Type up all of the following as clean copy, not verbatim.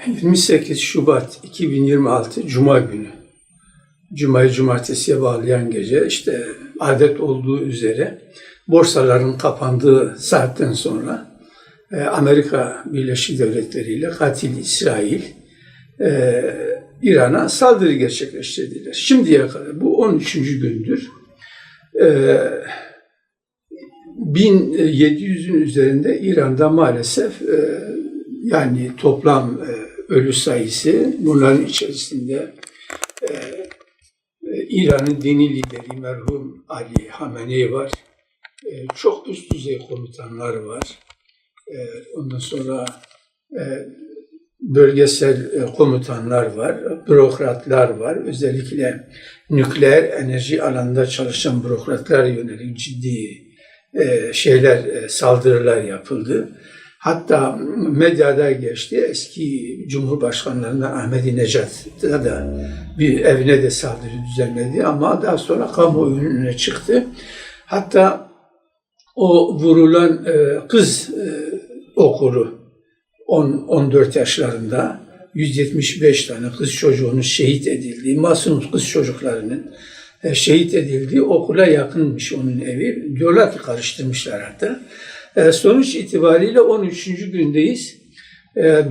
28 Şubat 2026 Cuma günü. Cuma'yı cumartesiye bağlayan gece işte adet olduğu üzere borsaların kapandığı saatten sonra Amerika Birleşik Devletleri ile katil İsrail İran'a saldırı gerçekleştirdiler. Şimdiye kadar bu 13. gündür 1700'ün üzerinde İran'da maalesef yani toplam ölü sayısı, bunların içerisinde İran'ın dini lideri merhum Ali Hamenei var. Çok üst düzey komutanlar var. Ondan sonra bölgesel komutanlar var, bürokratlar var. Özellikle nükleer enerji alanında çalışan bürokratlara yönelik ciddi saldırılar yapıldı. Hatta medyada geçti. Eski Cumhurbaşkanlarından Ahmadinejad'a da bir evine de saldırı düzenledi ama daha sonra kamuoyunun önüne çıktı. Hatta o vurulan kız okuru 10-14 yaşlarında 175 tane kız çocuğunun şehit edildiği, masum kız çocuklarının şehit edildiği okula yakınmış onun evi. Diyorlar ki karıştırmışlar hatta. Sonuç itibariyle 13. gündeyiz.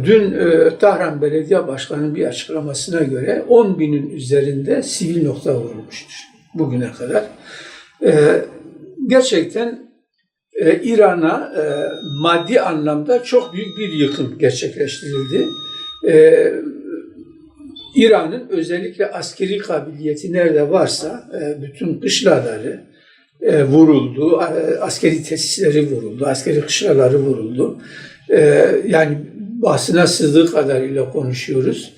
Dün Tahran Belediye Başkanı'nın bir açıklamasına göre 10.000'in üzerinde sivil nokta vurulmuştur bugüne kadar. Gerçekten İran'a maddi anlamda çok büyük bir yıkım gerçekleştirildi. İran'ın özellikle askeri kabiliyeti nerede varsa bütün kışlaları vuruldu, askeri tesisleri vuruldu, askeri kışlaları vuruldu. Yani basına sızdığı kadarıyla konuşuyoruz.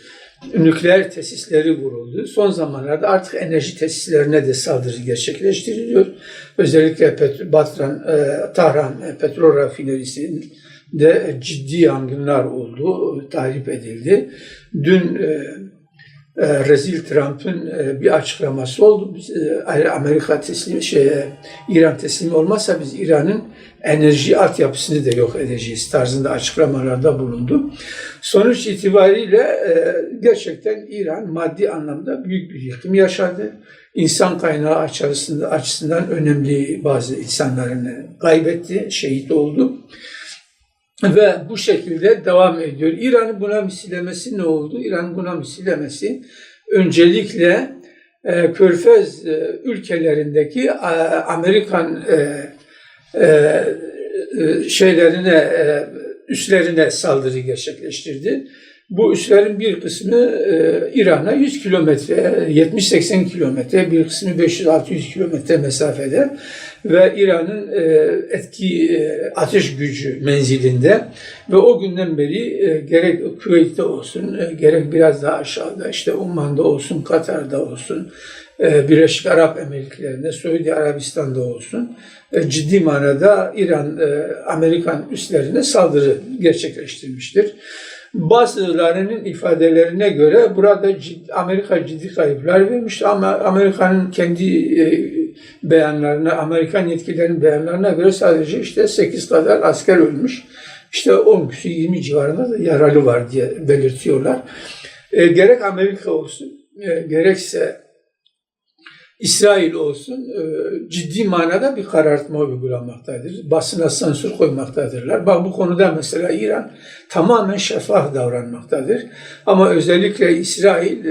Nükleer tesisleri vuruldu. Son zamanlarda artık enerji tesislerine de saldırı gerçekleştiriliyor. Özellikle Tahran petrol rafinerisinde ciddi yangınlar oldu, tahrip edildi. Dün rezil Trump'ın bir açıklaması oldu. Biz, Amerika İran teslim olmazsa biz İran'ın enerji altyapısını da yok edeceğiz tarzında açıklamalarda bulundu. Sonuç itibariyle gerçekten İran maddi anlamda büyük bir yıkım yaşadı. İnsan kaynağı açısından önemli bazı insanlarını kaybetti, şehit oldu. Ve bu şekilde devam ediyor. İran'ın buna misillemesi ne oldu? İran'ın buna misillemesi öncelikle Körfez ülkelerindeki Amerikan üslerine saldırı gerçekleştirdi. Bu üslerin bir kısmı İran'a 100 kilometre, 70-80 kilometre, bir kısmı 500-600 kilometre mesafede ve İran'ın ateş gücü menzilinde ve o günden beri gerek Küveyt'te olsun, gerek biraz daha aşağıda işte Umman'da olsun, Katar'da olsun, Birleşik Arap Emirlikleri'nde, Suudi Arabistan'da olsun ciddi manada İran, Amerikan üslerine saldırı gerçekleştirmiştir. Bazılarının ifadelerine göre burada Amerika ciddi kayıplar vermişti ama Amerika'nın kendi beyanlarına, Amerikan yetkililerin beyanlarına göre sadece işte 8 kadar asker ölmüş. İşte 10 küsur 20 civarında da yaralı var diye belirtiyorlar. Gerek Amerika olsun, gerekse İsrail olsun ciddi manada bir karartma uygulamaktadır. Basına sansür koymaktadırlar. Bak bu konuda mesela İran tamamen şeffaf davranmaktadır. Ama özellikle İsrail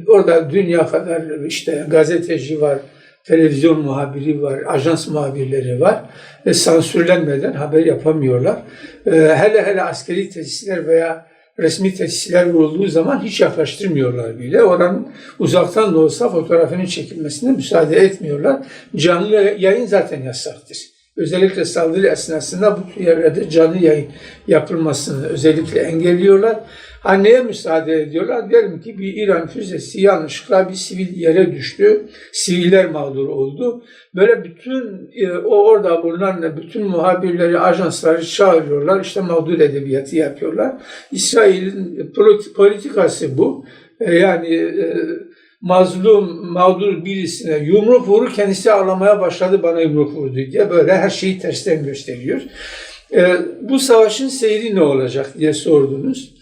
orada dünya kadar işte gazeteci var, televizyon muhabiri var, ajans muhabirleri var. Sansürlenmeden haber yapamıyorlar. Hele askeri tesisler veya resmi tesisler vurulduğu zaman hiç yaklaştırmıyorlar bile. Oranın uzaktan da olsa fotoğrafının çekilmesine müsaade etmiyorlar. Canlı yayın zaten yasaktır. Özellikle saldırı esnasında bu tür yerlerde canlı yayın yapılmasını özellikle engelliyorlar. Neye müsaade ediyorlar? Diyelim ki bir İran füzesi yanlışlıkla bir sivil yere düştü. Siviller mağdur oldu. Böyle bütün orada bulunan bütün muhabirleri, ajansları çağırıyorlar. İşte mağdur edebiyatı yapıyorlar. İsrail'in politikası bu. Yani mağdur birisine yumruk vurur, kendisi ağlamaya başladı bana yumruk vurdu diye böyle her şeyi tersten gösteriyor. Bu savaşın seyri ne olacak diye sordunuz.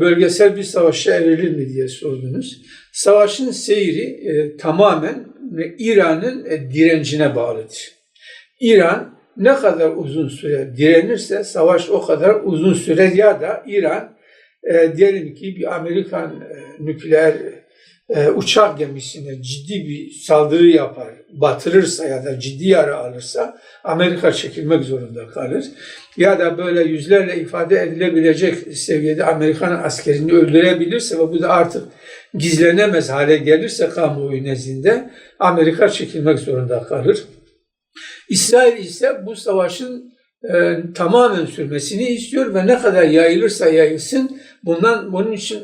bölgesel bir savaşa evrilir mi diye sordunuz. Savaşın seyri tamamen İran'ın direncine bağlıdır. İran ne kadar uzun süre direnirse savaş o kadar uzun sürer ya da İran diyelim ki bir Amerikan nükleer uçak gemisine ciddi bir saldırı yapar, batırırsa ya da ciddi yara alırsa Amerika çekilmek zorunda kalır. Ya da böyle yüzlerle ifade edilebilecek seviyede Amerikan askerini öldürebilirse ve bu da artık gizlenemez hale gelirse kamuoyu nezdinde Amerika çekilmek zorunda kalır. İsrail ise bu savaşın tamamen sürmesini istiyor ve ne kadar yayılırsa yayılsın bunun için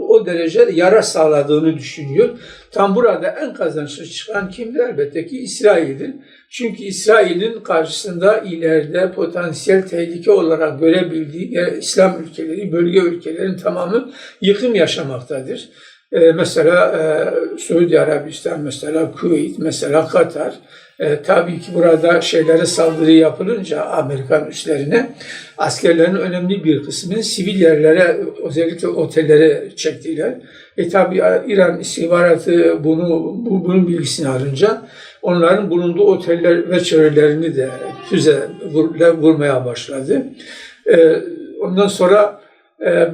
o derece yara sağladığını düşünüyor. Tam burada en kazançlı çıkan kimdir? Elbette ki İsrail'dir. Çünkü İsrail'in karşısında ileride potansiyel tehlike olarak görebildiği İslam ülkeleri, bölge ülkelerin tamamı yıkım yaşamaktadır. Mesela Suudi Arabistan, mesela Kuveyt, mesela Katar. Tabii ki burada saldırı yapılınca Amerikan üslerine askerlerin önemli bir kısmını sivil yerlere, özellikle otellere çektiler. Tabii İran istihbaratı bunun bilgisini alınca onların bulunduğu oteller ve çevrelerini de füzeyle vurmaya başladı. Ondan sonra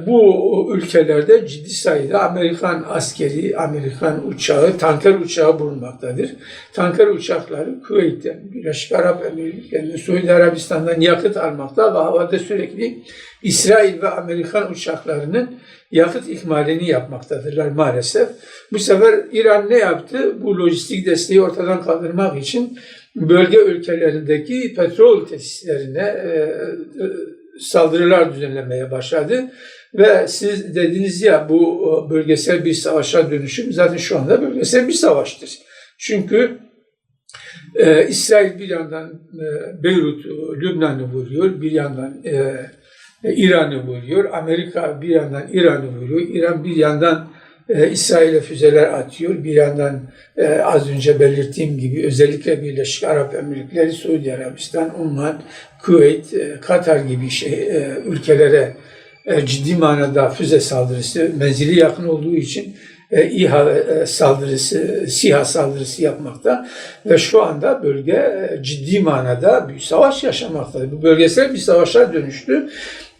bu ülkelerde ciddi sayıda Amerikan askeri, Amerikan uçağı, tanker uçağı bulunmaktadır. Tanker uçakları Kuveyt'ten, Birleşik Arap Emirlikleri'nden, Suudi Arabistan'dan yakıt almakta ve havada sürekli İsrail ve Amerikan uçaklarının yakıt ikmalini yapmaktadırlar maalesef. Bu sefer İran ne yaptı? Bu lojistik desteği ortadan kaldırmak için bölge ülkelerindeki petrol tesislerine saldırılar düzenlemeye başladı. Ve siz dediniz ya bu bölgesel bir savaşa dönüşüm zaten şu anda bölgesel bir savaştır. Çünkü İsrail bir yandan Beyrut, Lübnan'ı vuruyor, bir yandan İran'ı vuruyor, Amerika bir yandan İran'ı vuruyor, İran bir yandan İsrail'e füzeler atıyor, bir yandan az önce belirttiğim gibi özellikle Birleşik Arap Emirlikleri, Suudi Arabistan, Umman, Kuveyt, Katar gibi ülkelere ciddi manada füze saldırısı, menzili yakın olduğu için İHA saldırısı, SİHA saldırısı yapmakta ve şu anda bölge ciddi manada bir savaş yaşamaktadır. Bu bölgesel bir savaşa dönüştü.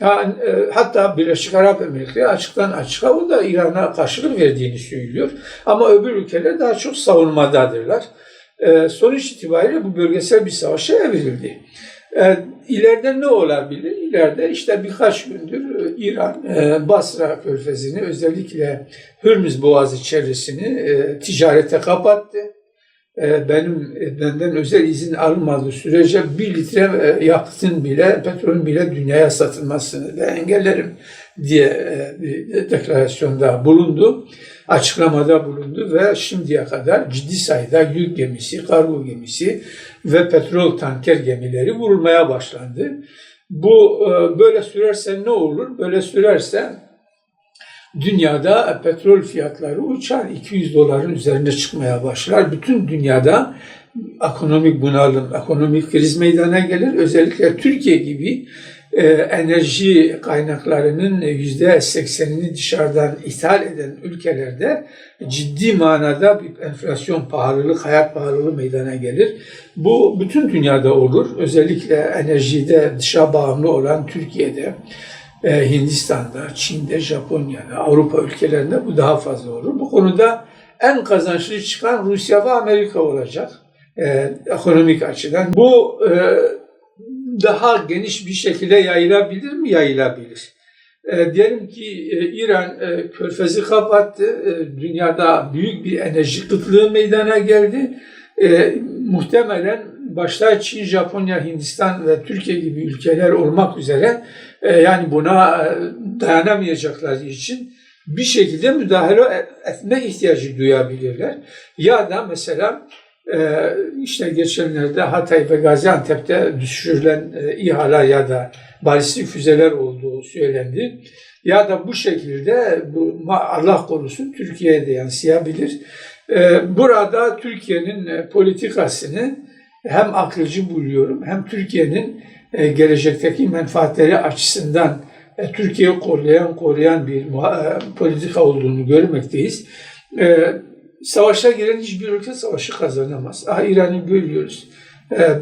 Yani, hatta Birleşik Arap Emirlikleri açıktan açığa o da İran'a karşılık verdiğini söylüyor. Ama öbür ülkeler daha çok savunmadadırlar. Sonuç itibariyle bu bölgesel bir savaşa evrildi. İleride ne olabilir? İleride işte birkaç gündür İran Basra Körfezi'ni özellikle Hürmüz Boğazı çevresini ticarete kapattı. Benden özel izin alınmadığı sürece 1 litre yakıtın bile, petrolün bile dünyaya satılmasını da engellerim diye bir deklarasyonda bulundu, açıklamada bulundu ve şimdiye kadar ciddi sayıda yük gemisi, kargo gemisi ve petrol tanker gemileri vurulmaya başlandı. Bu böyle sürerse ne olur? Böyle sürerse dünyada petrol fiyatları uçar, $200 üzerinde çıkmaya başlar. Bütün dünyada ekonomik bunalım, ekonomik kriz meydana gelir. Özellikle Türkiye gibi enerji kaynaklarının %80'ini dışarıdan ithal eden ülkelerde ciddi manada bir enflasyon pahalılık, hayat pahalılığı meydana gelir. Bu bütün dünyada olur. Özellikle enerjide dışa bağımlı olan Türkiye'de, Hindistan'da, Çin'de, Japonya'da, Avrupa ülkelerinde bu daha fazla olur. Bu konuda en kazançlı çıkan Rusya ve Amerika olacak ekonomik açıdan. Bu daha geniş bir şekilde yayılabilir mi? Yayılabilir. Diyelim ki İran Körfez'i kapattı, dünyada büyük bir enerji kıtlığı meydana geldi. Muhtemelen başta Çin, Japonya, Hindistan ve Türkiye gibi ülkeler olmak üzere yani buna dayanamayacakları için bir şekilde müdahale etme ihtiyacı duyabilirler. Ya da mesela işte geçenlerde Hatay ve Gaziantep'te düşürülen İHA'lar ya da balistik füzeler olduğu söylendi. Ya da bu şekilde Allah korusun Türkiye'ye de yansıyabilir. Burada Türkiye'nin politikasını hem akılcı buluyorum hem Türkiye'nin gelecekteki menfaatleri açısından Türkiye'yi koruyan bir politika olduğunu görmekteyiz. Savaşa giren hiçbir ülke savaşı kazanamaz. İran'ı görüyoruz.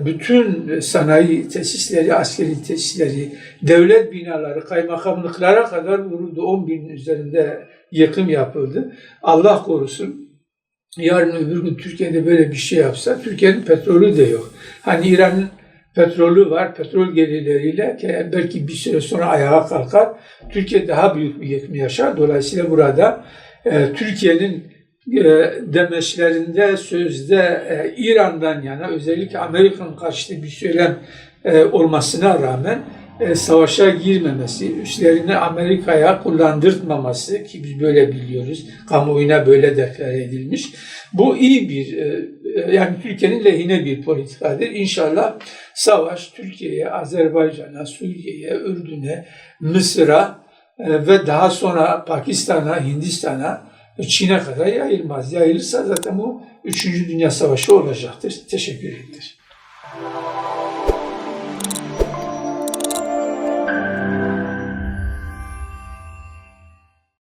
Bütün sanayi tesisleri, askeri tesisleri, devlet binaları, kaymakamlıklara kadar vuruldu. 10 binin üzerinde yıkım yapıldı. Allah korusun. Yarın öbür gün Türkiye'de böyle bir şey yapsa, Türkiye'nin petrolü de yok. Hani İran'ın petrolü var, petrol gelirleriyle belki bir süre sonra ayağa kalkar. Türkiye daha büyük bir yıkım yaşar. Dolayısıyla burada Türkiye'nin demeçlerinde, sözde İran'dan yana, özellikle Amerika'nın karşıtı bir söylem olmasına rağmen savaşa girmemesi, üstlerini Amerika'ya kullandırtmaması, ki biz böyle biliyoruz, kamuoyuna böyle deklare edilmiş. Bu iyi bir, yani Türkiye'nin lehine bir politikadır. İnşallah savaş Türkiye'ye, Azerbaycan'a, Suriye'ye, Ürdün'e, Mısır'a ve daha sonra Pakistan'a, Hindistan'a, Çin'e kadar yayılmaz. Yayılırsa zaten bu 3. Dünya Savaşı olacaktır. Teşekkür ederim.